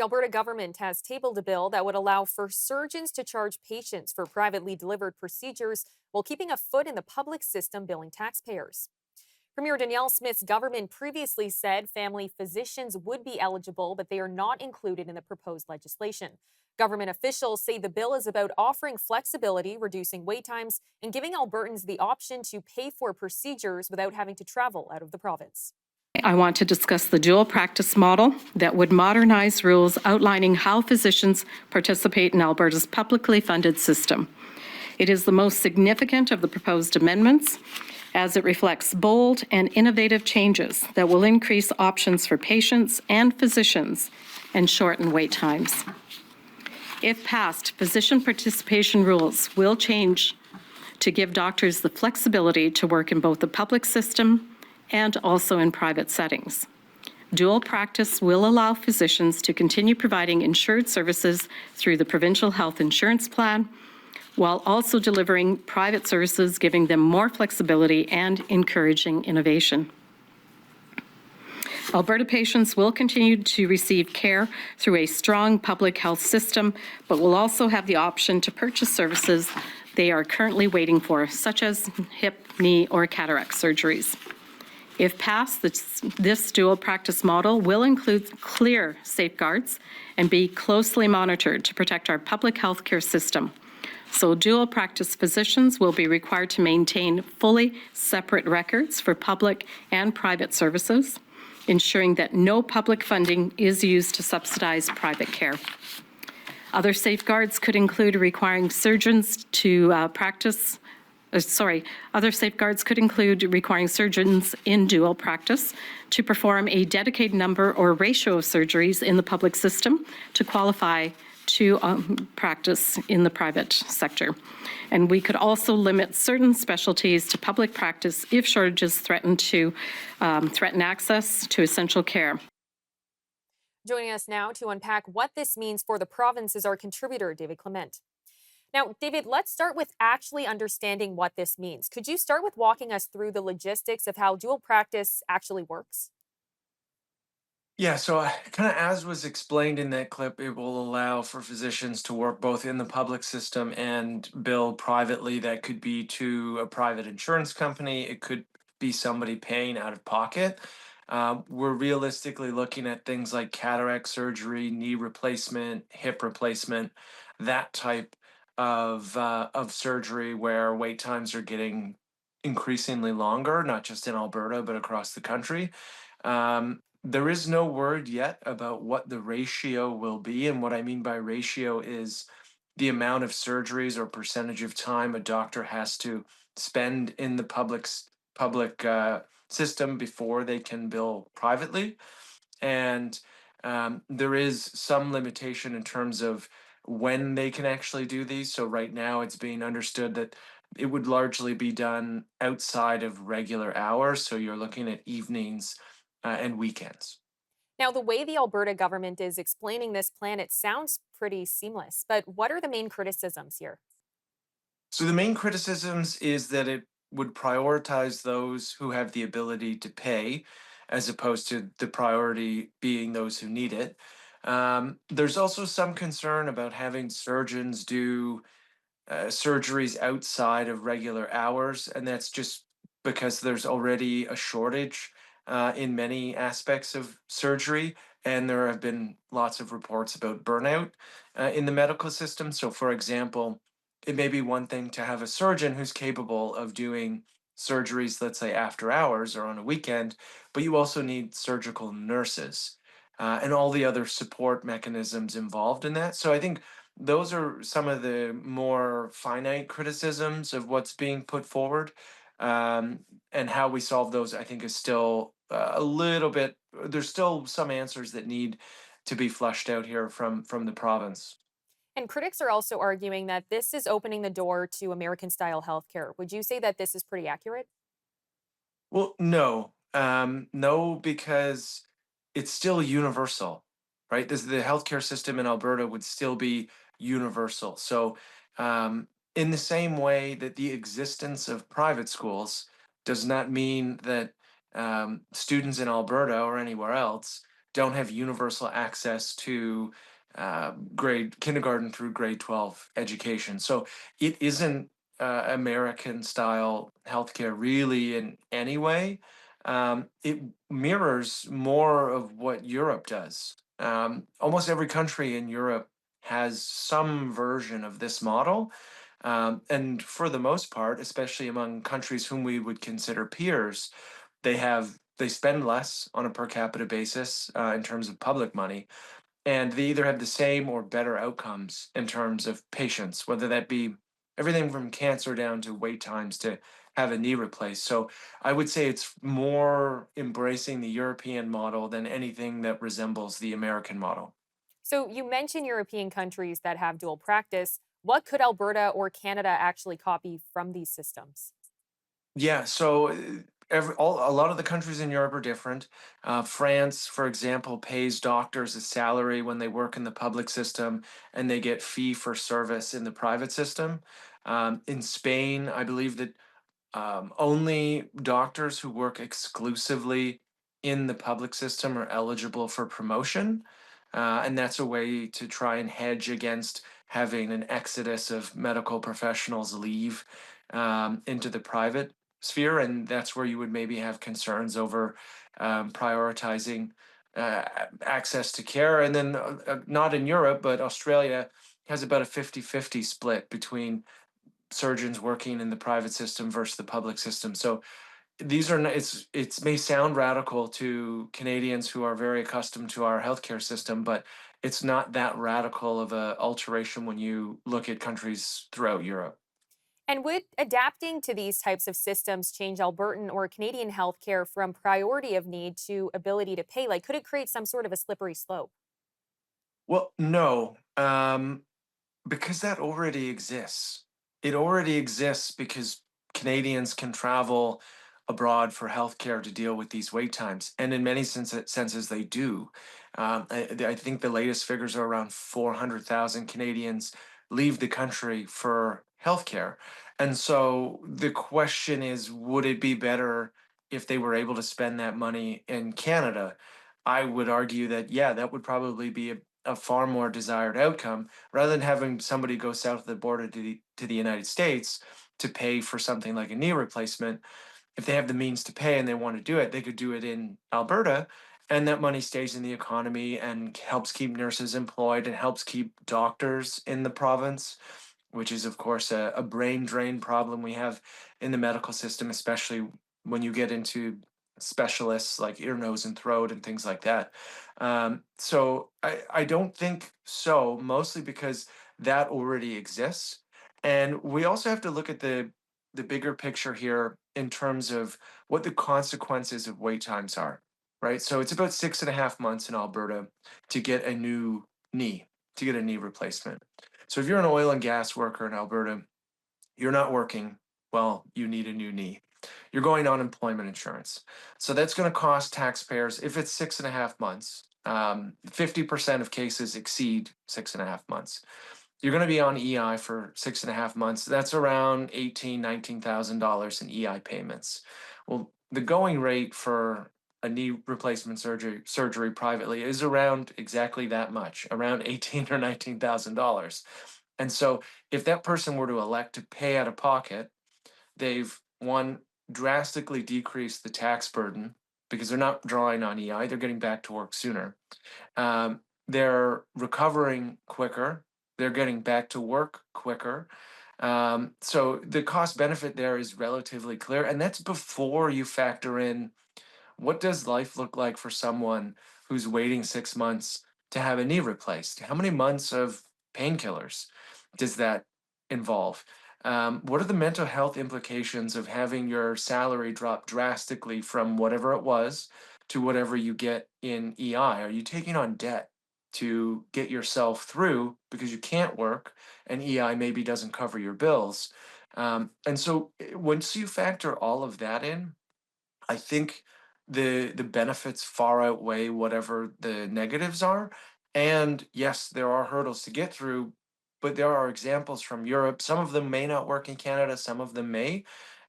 The Alberta government has tabled a bill that would allow for surgeons to charge patients for privately delivered procedures while keeping a foot in the public system billing taxpayers. Premier Danielle Smith's government previously said family physicians would be eligible, but they are not included in the proposed legislation. Government officials say the bill is about offering flexibility, reducing wait times, and giving Albertans the option to pay for procedures without having to travel out of the province. I want to discuss the dual practice model that would modernize rules outlining how physicians participate in Alberta's publicly funded system. It is the most significant of the proposed amendments, as it reflects bold and innovative changes that will increase options for patients and physicians and shorten wait times. If passed, physician participation rules will change to give doctors the flexibility to work in both the public system and also in private settings. Dual practice will allow physicians to continue providing insured services through the provincial health insurance plan, while also delivering private services, giving them more flexibility and encouraging innovation. Alberta patients will continue to receive care through a strong public health system, but will also have the option to purchase services they are currently waiting for, such as hip, knee, or cataract surgeries. If passed, this dual practice model will include clear safeguards and be closely monitored to protect our public health care system. So dual practice physicians will be required to maintain fully separate records for public and private services, ensuring that no public funding is used to subsidize private care. Other safeguards could include requiring surgeons to other safeguards could include requiring surgeons in dual practice to perform a dedicated number or ratio of surgeries in the public system to qualify to practice in the private sector. And we could also limit certain specialties to public practice if shortages threaten access to essential care. Joining us now to unpack what this means for the province is our contributor, David Clement. Now, David, let's start with actually understanding what this means. Could you start with walking us through the logistics of how dual practice actually works? Yeah, so kind of as was explained in that clip, it will allow for physicians to work both in the public system and bill privately. That could be to a private insurance company, it could be somebody paying out of pocket. We're realistically looking at things like cataract surgery, knee replacement, hip replacement, that type of surgery where wait times are getting increasingly longer, not just in Alberta, but across the country. There is no word yet about what the ratio will be. And what I mean by ratio is the amount of surgeries or percentage of time a doctor has to spend in the public system before they can bill privately. And there is some limitation in terms of when they can actually do these. So right now it's being understood that it would largely be done outside of regular hours. So you're looking at evenings and weekends. Now, the way the Alberta government is explaining this plan, it sounds pretty seamless, but what are the main criticisms here? So the main criticisms is that it would prioritize those who have the ability to pay, as opposed to the priority being those who need it. There's also some concern about having surgeons do surgeries outside of regular hours, and that's just because there's already a shortage in many aspects of surgery, and there have been lots of reports about burnout in the medical system. So, for example, it may be one thing to have a surgeon who's capable of doing surgeries, let's say after hours or on a weekend, but you also need surgical nurses and all the other support mechanisms involved in that. So, I think those are some of the more finite criticisms of what's being put forward. And how we solve those, I think, is still a little bit, there's still some answers that need to be flushed out here from the province. And critics are also arguing that this is opening the door to American style healthcare. Would you say that this is pretty accurate? Well, no. No, because it's still universal, right? The healthcare system in Alberta would still be universal. So, in the same way that the existence of private schools does not mean that students in Alberta or anywhere else don't have universal access to grade kindergarten through grade 12 education. So it isn't American style healthcare really in any way. It mirrors more of what Europe does. Almost every country in Europe has some version of this model. And for the most part, especially among countries whom we would consider peers, they spend less on a per capita basis in terms of public money, and they either have the same or better outcomes in terms of patients, whether that be everything from cancer down to wait times to have a knee replaced. So I would say it's more embracing the European model than anything that resembles the American model. So you mentioned European countries that have dual practice. What could Alberta or Canada actually copy from these systems? Yeah, so a lot of the countries in Europe are different. France, for example, pays doctors a salary when they work in the public system, and they get fee for service in the private system. In Spain, I believe that only doctors who work exclusively in the public system are eligible for promotion. And that's a way to try and hedge against having an exodus of medical professionals leave into the private sphere. And that's where you would maybe have concerns over prioritizing access to care. And then, not in Europe, but Australia has about a 50-50 split between surgeons working in the private system versus the public system. So these are it's may sound radical to Canadians who are very accustomed to our healthcare system, but it's not that radical of a alteration when you look at countries throughout Europe. And would adapting to these types of systems change Albertan or Canadian healthcare from priority of need to ability to pay? Like, could it create some sort of a slippery slope? Well, no. Because that already exists. It already exists because Canadians can travel abroad for healthcare to deal with these wait times, and in many senses they do. I think the latest figures are around 400,000 Canadians leave the country for healthcare, and so the question is, would it be better if they were able to spend that money in Canada? I would argue that yeah, that would probably be a far more desired outcome rather than having somebody go south of the border to the United States to pay for something like a knee replacement. If they have the means to pay and they want to do it, they could do it in Alberta, and that money stays in the economy and helps keep nurses employed and helps keep doctors in the province, which is, of course, a brain drain problem we have in the medical system, especially when you get into specialists like ear, nose, and throat and things like that. So I don't think so, mostly because that already exists. And we also have to look at the bigger picture here in terms of what the consequences of wait times are, right? So it's about 6.5 months in Alberta to get a new knee, to get a knee replacement. So if you're an oil and gas worker in Alberta, you're not working, well, you need a new knee. You're going on unemployment insurance. So that's going to cost taxpayers, if it's 6.5 months, 50% of cases exceed 6.5 months. You're going to be on EI for 6.5 months. That's around $19,000 in EI payments. Well, the going rate for a knee replacement surgery privately is around exactly that much, around 18 or $19,000. And so if that person were to elect to pay out of pocket, they've one drastically decreased the tax burden because they're not drawing on EI, they're getting back to work sooner. They're recovering quicker, they're getting back to work quicker. So the cost benefit there is relatively clear. And that's before you factor in what does life look like for someone who's waiting 6 months to have a knee replaced? How many months of painkillers does that involve? What are the mental health implications of having your salary drop drastically from whatever it was to whatever you get in EI? Are you taking on debt to get yourself through because you can't work and EI maybe doesn't cover your bills? And so once you factor all of that in, I think the benefits far outweigh whatever the negatives are. And yes, there are hurdles to get through, but there are examples from Europe. Some of them may not work in Canada, some of them may.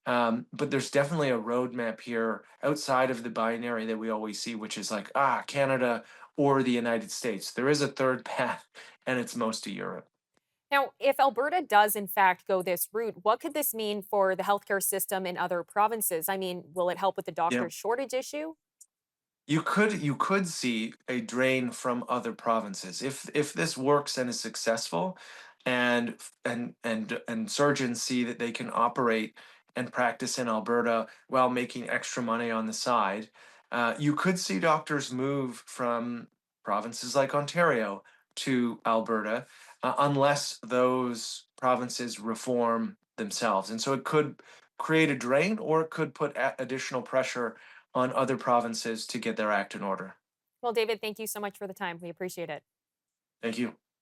But there's definitely a roadmap here outside of the binary that we always see, which is like, Canada or the United States. There is a third path, and it's most of Europe. Now, if Alberta does in fact go this route, what could this mean for the healthcare system in other provinces? I mean, will it help with the Yeah. doctor shortage issue? You could see a drain from other provinces if this works and is successful, and surgeons see that they can operate and practice in Alberta while making extra money on the side. You could see doctors move from provinces like Ontario to Alberta, unless those provinces reform themselves, and so it could create a drain, or it could put additional pressure on other provinces to get their act in order. Well, David, thank you so much for the time. We appreciate it. Thank you.